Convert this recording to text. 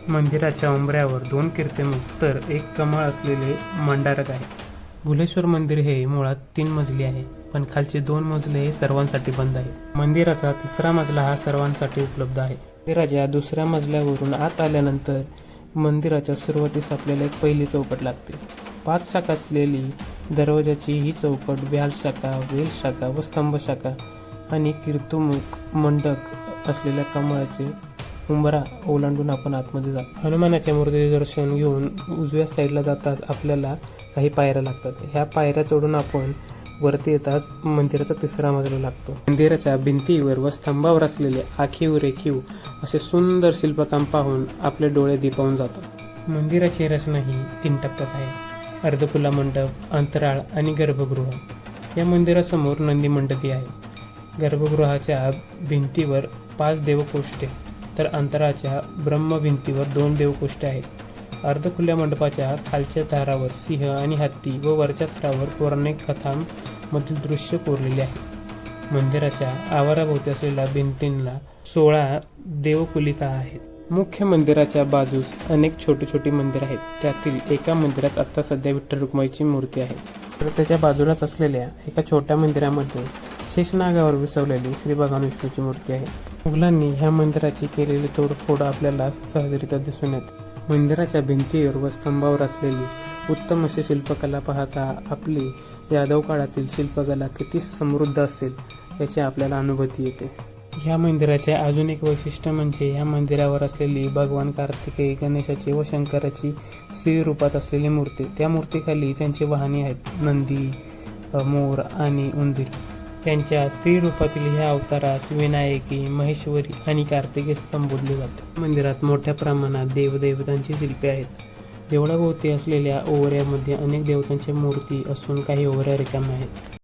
मंदिराच्या उंबऱ्यावर 2 कीर्तिमुख तर एक कमळ असलेले मंडारक आहे. भुलेश्वर मंदिर हे मुळात 3 मजली आहे, पण खालचे 2 मजले हे सर्वांसाठी बंद आहे. मंदिराचा 3रा मजला हा सर्वांसाठी उपलब्ध आहे. मंदिराच्या 2ऱ्या मजल्यावरून आत आल्यानंतर मंदिराच्या सुरुवातीस आपल्याला एक पहिली चौकट लागते. 5 शाखा असलेली दरवाजाची ही चौकट व्याल शाखा, वेल शाखा व स्तंभ शाखा आणि कीर्तिमुख मंडक असलेल्या कमळाचे उंबरा ओलांडून आपण आतमध्ये जातो. हनुमानाच्या मूर्तीचे दर्शन घेऊन उजव्या साईडला जाताच आपल्याला काही पायऱ्या लागतात. ह्या पायऱ्या चढून आपण वरती येताच मंदिराचा 3रा मजला लागतो. मंदिराच्या भिंतीवर व स्तंभावर असलेले आखीव रेखीव असे सुंदर शिल्पकाम पाहून आपले डोळे दिपावून जातात. मंदिराची रचना ही 3 टप्प्यात आहे. अर्धखुला मंडप, अंतराळ आणि गर्भगृह. या मंदिरासमोर नंदी मंडपी आहे. गर्भगृहाच्या भिंतीवर 5 देवकोष्ठे तर अंतराच्या ब्रह्मभिंतीवर 2 देवकोष्ठे आहेत. अर्धखुल्या मंडपाच्या खालच्या थरावर सिंह आणि हत्ती व वरच्या थरावर पौराणिक कथांमधील दृश्य कोरलेले आहे. मंदिराच्या आवाराभोवती असलेल्या भिंतींना 16 देवकुलिका आहेत. मुख्य मंदिराच्या बाजूस अनेक छोटी छोटी मंदिर आहेत. त्यातील एका मंदिरात आता सध्या विठ्ठल रुक्माईची मूर्ती आहे. तर त्याच्या बाजूलाच असलेल्या एका छोट्या मंदिरामध्ये शेषनागावर विसवलेली श्री भगवान विष्णूची मूर्ती आहे. मुघलांनी ह्या मंदिराची केलेली तोडफोड आपल्याला सहजरित्या दिसून येते. मंदिराच्या भिंतीवर व स्तंभावर असलेली उत्तम अशी शिल्पकला पाहता आपली यादव काळातील शिल्पकला किती समृद्ध असेल याची आपल्याला अनुभूती येते. ह्या मंदिराचे अजून एक वैशिष्ट्य म्हणजे ह्या मंदिरावर असलेली भगवान कार्तिकेय, गणेशाची व शंकराची स्त्री रूपात असलेली मूर्ती. त्या मूर्तीखाली त्यांची वाहने आहेत, नंदी, मोर आणि उंदीर. त्यांच्या स्त्री रूपातील ह्या अवतारास विनायकी, महेश्वरी आणि कार्तिकेय संबोधले जाते. मंदिरात मोठ्या प्रमाणात देवदेवतांची शिल्पे आहेत. देवळाभोवती असलेल्या ओवऱ्यामध्ये अनेक देवतांच्या मूर्ती असून काही ओवऱ्या रिकाम्या आहेत.